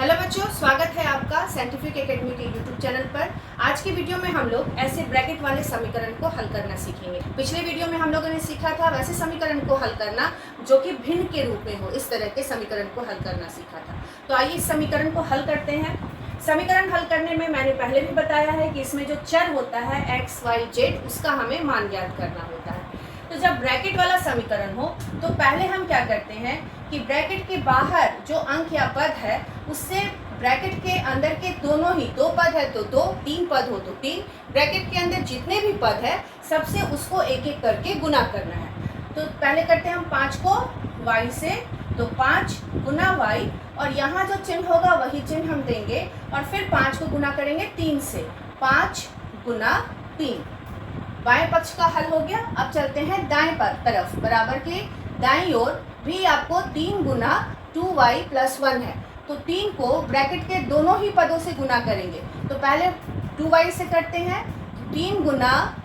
Hello बच्चों, स्वागत है आपका साइंटिफिक एकेडमी के यूट्यूब चैनल पर। आज की वीडियो में हम लोग ऐसे ब्रैकेट वाले समीकरण को हल करना सीखेंगे। पिछले वीडियो में हम लोगों ने सीखा था वैसे समीकरण को हल करना जो कि भिन्न के रूप में हो, इस तरह के समीकरण को हल करना सीखा था। तो आइए इस समीकरण को हल करते हैं। समीकरण हल करने में मैंने पहले भी बताया है कि इसमें जो चर होता है x, y, z, उसका हमें मान ज्ञात करना होता है। तो जब ब्रैकेट वाला समीकरण हो तो पहले हम क्या करते हैं कि ब्रैकेट के बाहर जो अंक या पद है उससे ब्रैकेट के अंदर के दोनों ही, दो पद है तो दो, तीन पद हो तो तीन, ब्रैकेट के अंदर जितने भी पद है सबसे उसको एक एक करके गुना करना है। तो पहले करते हैं हम 5 को y से, तो 5 गुना y, और यहाँ जो चिन्ह होगा वही चिन्ह हम देंगे और फिर 5 को गुना करेंगे 3 से, 5 गुना 3। बाएं पक्ष का हल हो गया। अब चलते हैं दाएं तरफ, बराबर के दाईं ओर भी आपको 3 गुना 2y प्लस 1 है, तो 3 को ब्रैकेट के दोनों ही पदों से गुना करेंगे। तो पहले 2y से करते हैं, 3 गुना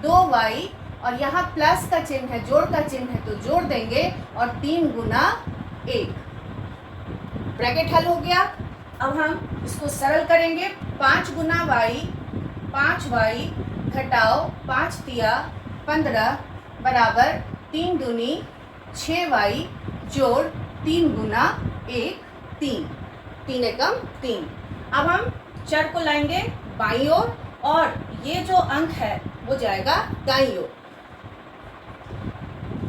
2y, और यहाँ प्लस का चिन्ह है, जोड़ का चिन्ह है, तो जोड़ देंगे और 3 गुना 1। ब्रैकेट हल हो गया। अब हम इसको सरल करेंगे। 5 गुना y, 5y घटाओ 5 तिया 15 बराबर 3 दूनी 6y जोड़ 3 गुना 1 3, 3 एकम 3। अब हम चर को लाएंगे बाईं ओर और ये जो अंक है वो जाएगा दाईं ओर।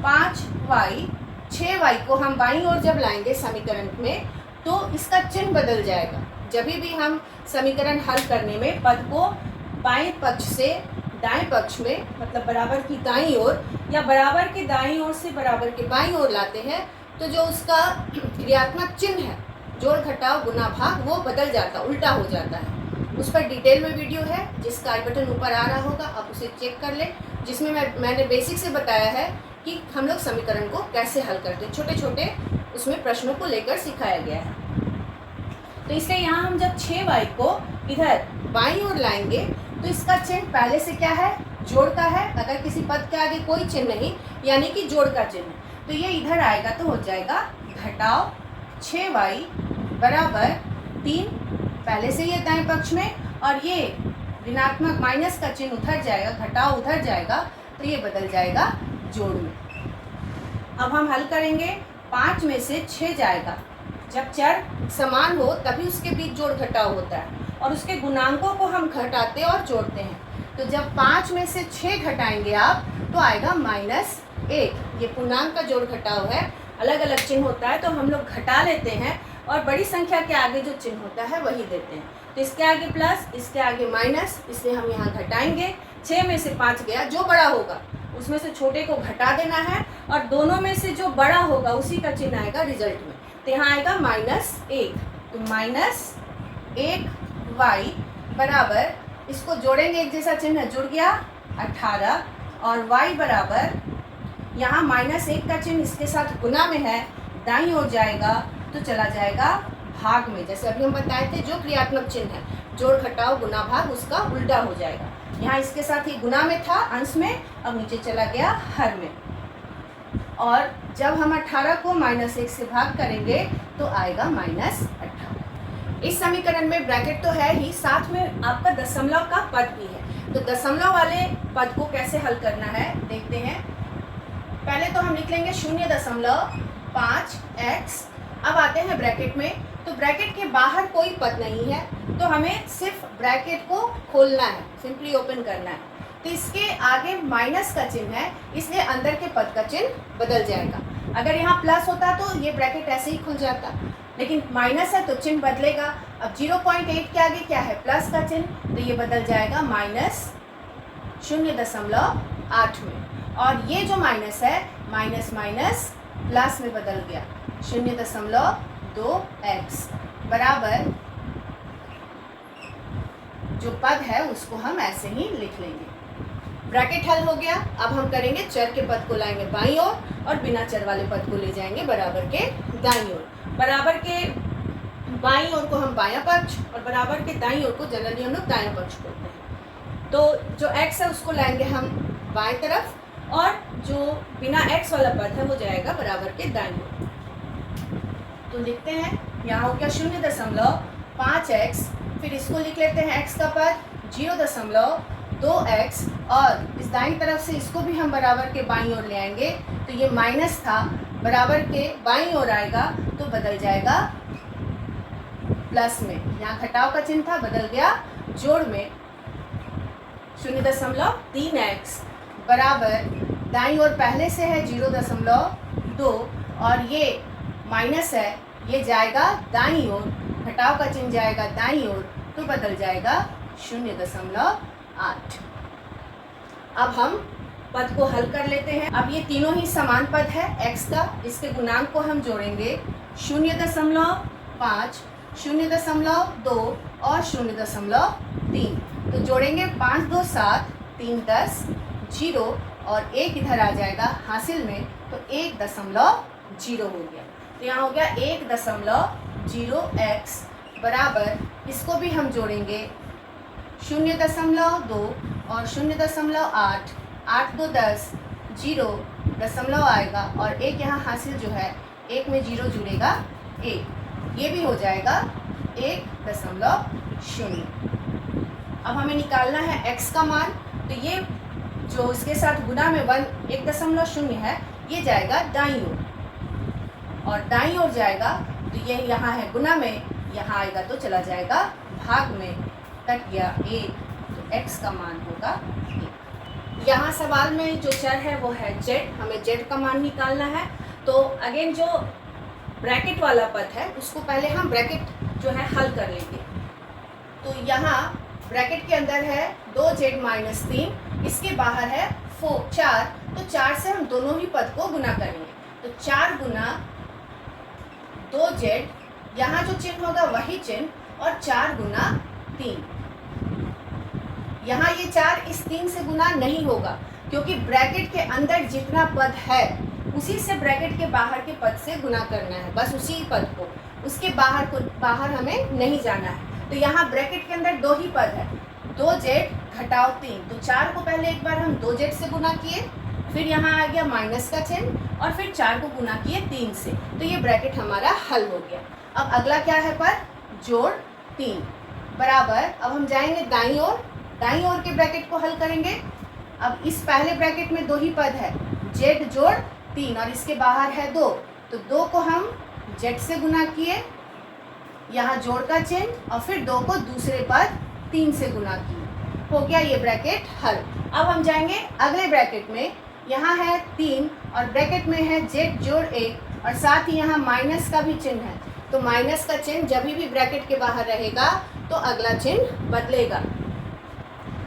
5y 6y को हम बाईं ओर जब लाएंगे समीकरण में तो इसका चिन्ह बदल जाएगा। जब भी हम समीकरण हल करने में पद को बाएं पक्ष से दाएं पक्ष में, मतलब बराबर की दाईं ओर या बराबर के दाईं ओर से बराबर के बाईं ओर लाते हैं तो जो उसका क्रियात्मक चिन्ह है, जोड़ घटाव गुना भाग, वो बदल जाता, उल्टा हो जाता है। उस पर डिटेल में वीडियो है जिसका आई बटन ऊपर आ रहा होगा, आप उसे चेक कर लें, जिसमें मैंने बेसिक से बताया है कि हम लोग समीकरण को कैसे हल करते हैं। छोटे छोटे उसमें प्रश्नों को लेकर सिखाया गया है। तो इसलिए यहाँ हम जब 6y को इधर बाईं ओर लाएंगे तो इसका चिन्ह पहले से क्या है, जोड़ का है। अगर किसी पद के आगे कोई चिन्ह नहीं यानी कि जोड़ का चिन्ह, तो ये इधर आएगा तो हो जाएगा घटाओ 6y बराबर 3, पहले से ये दाएं पक्ष में, और ये ऋणात्मक माइनस का चिन्ह उधर जाएगा, घटाओ उधर जाएगा, तो ये बदल जाएगा जोड़ में। अब हम हल करेंगे। 5 में से 6 जाएगा। जब चर समान हो तभी उसके बीच जोड़ घटाव होता है और उसके गुणांकों को हम घटाते और जोड़ते हैं। तो जब 5 में से 6 घटाएंगे आप तो आएगा -1। ये पूर्णांक का जोड़ घटाव है, अलग अलग चिन्ह होता है तो हम लोग घटा लेते हैं और बड़ी संख्या के आगे जो चिन्ह होता है वही देते हैं। तो इसके आगे प्लस, इसके आगे माइनस, इसलिए हम यहाँ घटाएंगे। 6 में से 5 गया, जो बड़ा होगा उसमें से छोटे को घटा देना है और दोनों में से जो बड़ा होगा उसी का चिन्ह आएगा रिजल्ट में। तो यहाँ आएगा -1, तो -1y बराबर, इसको जोड़ेंगे, एक जैसा चिन्ह जुड़ गया 18, और y बराबर यहाँ -1 का चिन्ह इसके साथ गुना में है, दाईं ओर जाएगा तो चला जाएगा भाग में। जैसे अभी हम बताए थे जो क्रियात्मक चिन्ह है, जोड़ घटाव गुना भाग, उसका उल्टा हो जाएगा। यहाँ इसके साथ ही गुना में था अंश में, अब नीचे चला गया हर में। और जब हम 18 को -1 से भाग करेंगे तो आएगा -18। इस समीकरण में ब्रैकेट तो है ही, साथ में आपका दशमलव का पद भी है। तो दशमलव वाले पद को कैसे हल करना है देखते हैं। पहले तो हम लिख लेंगे 0.5x। अब आते हैं ब्रैकेट में, तो ब्रैकेट के बाहर कोई पद नहीं है तो हमें सिर्फ ब्रैकेट को खोलना है, सिंपली ओपन करना है। तो इसके आगे माइनस का चिन्ह है इसलिए अंदर के पद का चिन्ह बदल जाएगा। अगर यहाँ प्लस होता तो ये ब्रैकेट ऐसे ही खुल जाता, लेकिन माइनस है तो चिन्ह बदलेगा। अब 0.8 के आगे क्या है, प्लस का चिन्ह, तो ये बदल जाएगा -0.8 में। और ये जो माइनस है, माइनस माइनस प्लस में बदल गया, 0.2x बराबर जो पद है उसको हम ऐसे ही लिख लेंगे। ब्रैकेट हल हो गया। अब हम करेंगे चर के पद को लाएंगे बाईं ओर और बिना चर वाले पद को ले जाएंगे बराबर के दाईं ओर। बराबर के बाईं ओर को हम बायां पक्ष और बराबर के दाईं ओर को जनरली हम लोग दायां पक्ष बोलते हैं। तो जो x है उसको लाएंगे हम बाएं तरफ और जो बिना x वाला पद है वो जाएगा बराबर के दाईं ओर। तो लिखते हैं यहाँ हो गया 0.5x, फिर इसको लिख लेते हैं x का पद 0.2x, और इस दाईं तरफ से इसको भी हम बराबर के बाईं ओर ले आएंगे, तो ये माइनस था बराबर के बाईं ओर आएगा तो बदल जाएगा प्लस में। यहाँ घटाव का चिन्ह था, बदल गया जोड़ में। 0.3x बराबर दाईं ओर पहले से है 0.2 और ये माइनस है, ये जाएगा दाईं ओर, घटाव का चिन्ह जाएगा दाईं ओर तो बदल जाएगा 0.8। अब हम पद को हल कर लेते हैं। अब ये तीनों ही समान पद है x का, इसके गुणांक को हम जोड़ेंगे 0.5, 0.2 और 0.3। तो जोड़ेंगे 5 2 7, 3 10, 0 और 1 इधर आ जाएगा हासिल में, तो 1.0 हो गया। तो यहाँ हो गया 1.0x बराबर, इसको भी हम जोड़ेंगे 0.2 और 0.8, 8 2 10, 0 दशमलव आएगा और 1 यहाँ हासिल जो है, 1 में 0 जुड़ेगा 1, ये भी हो जाएगा 1.0। अब हमें निकालना है x का मान, तो ये जो इसके साथ गुना में 1.0 है, ये जाएगा दाईं ओर और दाईं ओर जाएगा तो ये यहाँ है गुना में, यहाँ आएगा तो चला जाएगा भाग में, कट गया 1, तो x का मान होगा 1। यहाँ सवाल में जो चर है वो है z, हमें z का मान निकालना है। तो अगेन जो ब्रैकेट वाला पद है उसको पहले हम ब्रैकेट जो है हल कर लेंगे। तो यहाँ ब्रैकेट के अंदर है 2z-3, इसके बाहर है 4, तो 4 से हम दोनों ही पद को गुना करेंगे। तो 4 गुना 2z, यहाँ जो चिन्ह होगा वही चिन्ह, और 4 गुना 3। यहाँ ये 4 इस 3 से गुना नहीं होगा, क्योंकि ब्रैकेट के अंदर जितना पद है उसी से ब्रैकेट के बाहर के पद से गुना करना है, बस उसी पद को, उसके बाहर हमें नहीं जाना है। तो यहाँ ब्रैकेट के अंदर 2 ही पद है, 2z घटाव 3, तो 4 को पहले एक बार हम 2z से गुना किए, फिर यहाँ आ गया माइनस का चिन्ह और फिर 4 को गुना किए 3 से, तो ये ब्रैकेट हमारा हल हो गया। अब अगला क्या है पद, जोड़ 3 बराबर, अब हम जाएंगे दाईं ओर, दाईं ओर के ब्रैकेट को हल करेंगे। अब इस पहले ब्रैकेट में 2 ही पद है, z जोड़ 3 और इसके बाहर है 2, तो 2 को हम z से गुना किए, यहाँ जोड़ का चिन्ह और फिर 2 को दूसरे पद 3 से गुना किए, हो गया ये ब्रैकेट हल। अब हम जाएंगे अगले ब्रैकेट में, यहाँ है 3 और ब्रैकेट में है z जोड़ 1 और साथ ही यहाँ माइनस का भी चिन्ह है, तो माइनस का चिन्ह जब भी ब्रैकेट के बाहर रहेगा तो अगला चिन्ह बदलेगा।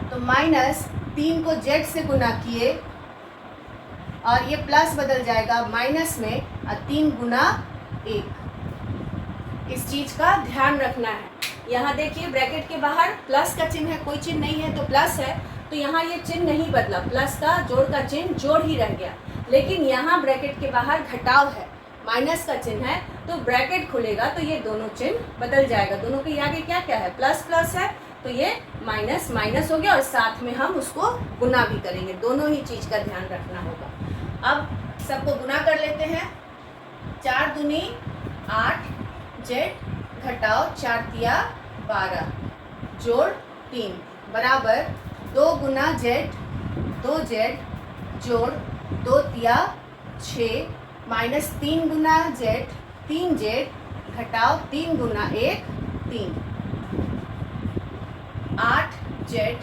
तो -3 को z से गुना किए और ये प्लस बदल जाएगा माइनस में, और 3 गुना 1। इस चीज़ का ध्यान रखना है। यहाँ देखिए ब्रैकेट के बाहर प्लस का चिन्ह है, कोई चिन्ह नहीं है तो प्लस है, तो यहाँ ये चिन्ह नहीं बदला, प्लस का जोड़ का चिन्ह जोड़ ही रह गया। लेकिन यहाँ ब्रैकेट के बाहर घटाव है, माइनस का चिन्ह है, तो ब्रैकेट खुलेगा तो ये दोनों चिन्ह बदल जाएगा। दोनों के आगे क्या क्या है, प्लस प्लस है, तो ये माइनस माइनस हो गया और साथ में हम उसको गुना भी करेंगे। दोनों ही चीज़ का ध्यान रखना होगा। अब सबको गुना कर लेते हैं। 4 दूनी 8, z घटाओ 4 तिया 12 जोड़ 3 बराबर 2 गुना z, 2z जोड़ 2 तिया 6 माइनस 3 गुना z, 3z घटाओ 3 गुना 1 3, 8z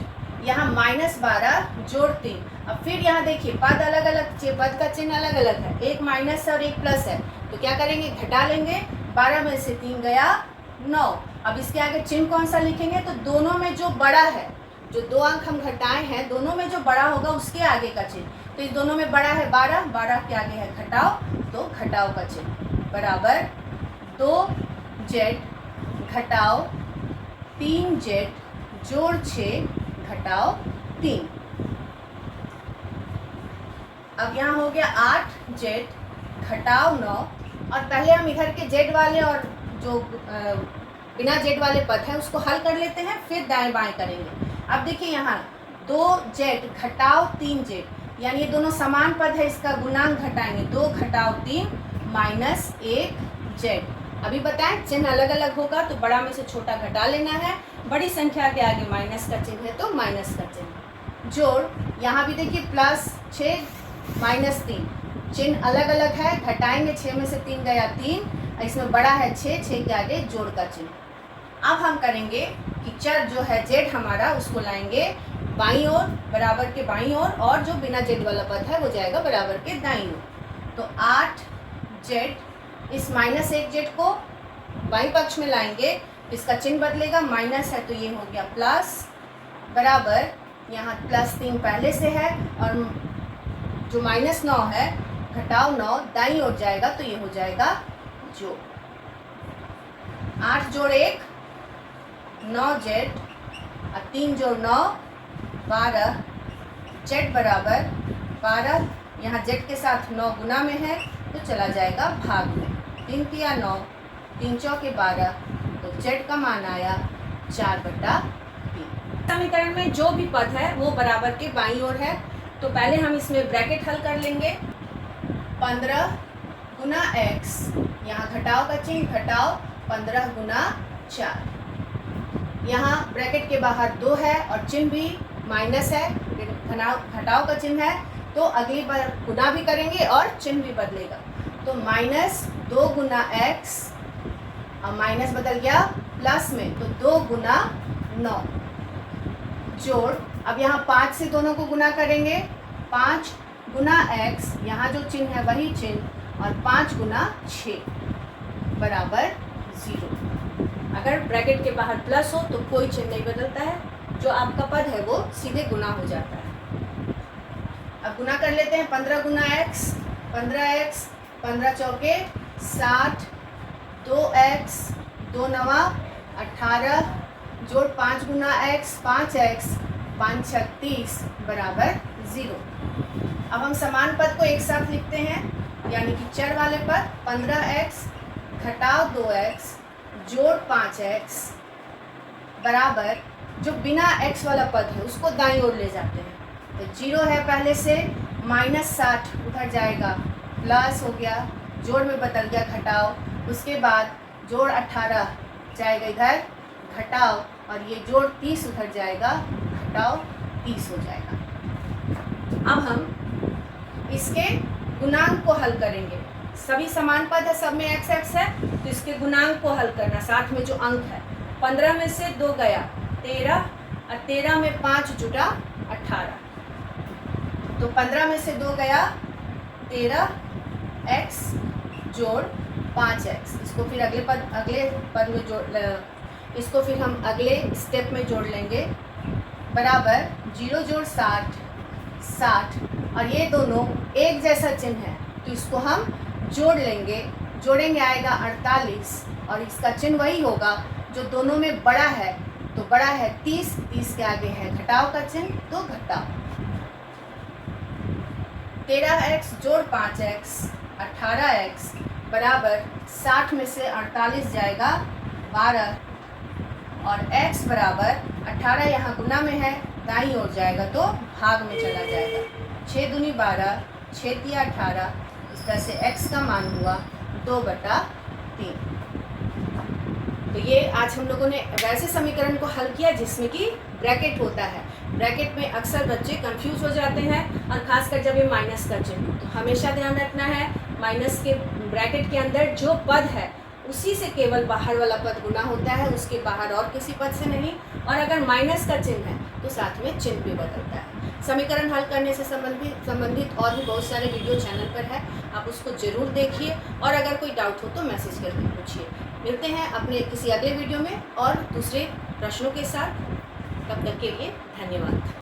यहाँ -12 जोड़ 3। अब फिर यहाँ देखिए पद अलग अलग, पद का चिन्ह अलग अलग है, एक माइनस है और एक प्लस है, तो क्या करेंगे, घटा लेंगे। 12 में से 3 गया 9। अब इसके आगे चिन्ह कौन सा लिखेंगे, तो दोनों में जो बड़ा है, जो 2 अंक हम घटाए हैं, दोनों में जो बड़ा होगा उसके आगे का चिन्ह, तो इस दोनों में बड़ा है 12, 12 के आगे है घटाओ, तो घटाओ का चिन्ह बराबर 2z घटाओ 3z जोड़ 6 घटाओ 3। अब यहाँ हो गया 8z घटाओ 9, और पहले हम इधर के z वाले और जो बिना z वाले पद है उसको हल कर लेते हैं, फिर दाएं बाएं करेंगे। अब देखिए यहाँ 2z घटाओ 3z, यानी ये दोनों समान पद है, इसका गुणांक घटाएंगे, 2 घटाओ 3 माइनस 1z अभी बताएं चिन्ह अलग अलग होगा तो बड़ा में से छोटा घटा लेना है, बड़ी संख्या के आगे माइनस का चिन्ह है तो माइनस का चिन्ह। जोड़, यहाँ भी देखिए +6 -3, चिन्ह अलग अलग है, घटाएंगे 6 में से 3 गया 3, इसमें बड़ा है 6 के आगे जोड़ का चिन्ह। अब हम करेंगे कि चर जो है z हमारा उसको लाएंगे बाईं ओर, बराबर के बाईं ओर, और जो बिना z वाला पद है वो जाएगा बराबर के दाईं ओर। तो 8z, इस -1z को बाईं पक्ष में लाएंगे, इसका चिन्ह बदलेगा, माइनस है तो ये हो गया प्लस, बराबर यहाँ +3 पहले से है और जो -9 है घटाओ 9 दाईं ओर जाएगा तो ये हो जाएगा जोड़। 8 जोड़ 1 9z और 3 जोड़ 9 12, z बराबर 12, यहाँ z के साथ 9 गुना में है तो चला जाएगा भाग में, 3 तिया 9, 3 चौके 12, तो z का मान आया 4/3। समीकरण में जो भी पद है वो बराबर के बाईं ओर है, तो पहले हम इसमें ब्रैकेट हल कर लेंगे। 15 गुना x, यहाँ घटाओ का चिन्ह, घटाओ 15 गुना 4, यहाँ ब्रैकेट के बाहर 2 है और चिन्ह भी माइनस है, घटाओ का चिन्ह है, तो अगली बार गुना भी करेंगे और चिन्ह भी बदलेगा, तो -2 गुना x, और माइनस बदल गया प्लस में तो 2 गुना 9, जोड़, अब यहाँ 5 से दोनों को गुना करेंगे, 5 गुना x, यहाँ जो चिन्ह है वही चिन्ह, और 5 गुना 6 बराबर 0। अगर ब्रैकेट के बाहर प्लस हो तो कोई चिन्ह नहीं बदलता है, जो आपका पद है वो सीधे गुना हो जाता है। अब गुना कर लेते हैं, 15 गुना x, 15x, 15 चौके 60, 2x, 2 नवा 18, जोड़ 5 गुना x, 5x, 5 छक 30 बराबर 0। अब हम समान पद को एक साथ लिखते हैं, यानी कि चर वाले पद 15x घटाओ 2x जोड़ 5x बराबर, जो बिना x वाला पद है उसको दाईं ओर ले जाते हैं, तो 0 है पहले से, -60 उधर जाएगा प्लस हो गया, जोड़ में बदल गया घटाओ, उसके बाद जोड़ 18 जाएगा इधर घटाओ, और ये जोड़ 30 उधर जाएगा घटाओ 30 हो जाएगा। अब हम इसके गुणांक को हल करेंगे, सभी समान पद है, सब में x x है, तो इसके गुणांक को हल करना, साथ में जो अंक है, 15 में से 2 गया 13, और 13 में 5 जुटा 18, तो 15 में से 2 गया 13x जोड़ 5x, इसको फिर अगले पद में जोड़, इसको फिर हम अगले स्टेप में जोड़ लेंगे, बराबर 0 जोड़ 60, 60, और ये दोनों एक जैसा चिन्ह है तो इसको हम जोड़ लेंगे, जोड़ेंगे आएगा 48, और इसका चिन्ह वही होगा जो दोनों में बड़ा है, तो बड़ा है 30, 30 के आगे है घटाओ का चिन्ह तो घटाओ, 13x जोड़ 5x 18x बराबर 60 में से 48 जाएगा 12, और x बराबर 18 यहाँ गुना में है, दाईं ओर जाएगा तो भाग में चला जाएगा, 6 दूनी 12, 6 तिया 18, इस तरह से x का मान हुआ 2/3। तो ये आज हम लोगों ने वैसे समीकरण को हल किया जिसमें कि ब्रैकेट होता है। ब्रैकेट में अक्सर बच्चे कंफ्यूज हो जाते हैं, और ख़ासकर जब ये माइनस का चिन्ह, तो हमेशा ध्यान रखना है माइनस के ब्रैकेट के अंदर जो पद है उसी से केवल बाहर वाला पद गुना होता है, उसके बाहर और किसी पद से नहीं, और अगर माइनस का चिन्ह है तो साथ में चिन्ह भी बदलता है। समीकरण हल करने से संबंधित और भी बहुत सारे वीडियो चैनल पर है, आप उसको ज़रूर देखिए, और अगर कोई डाउट हो तो मैसेज करके पूछिए। मिलते हैं अपने किसी अगले वीडियो में और दूसरे प्रश्नों के साथ, तब तक के लिए धन्यवाद।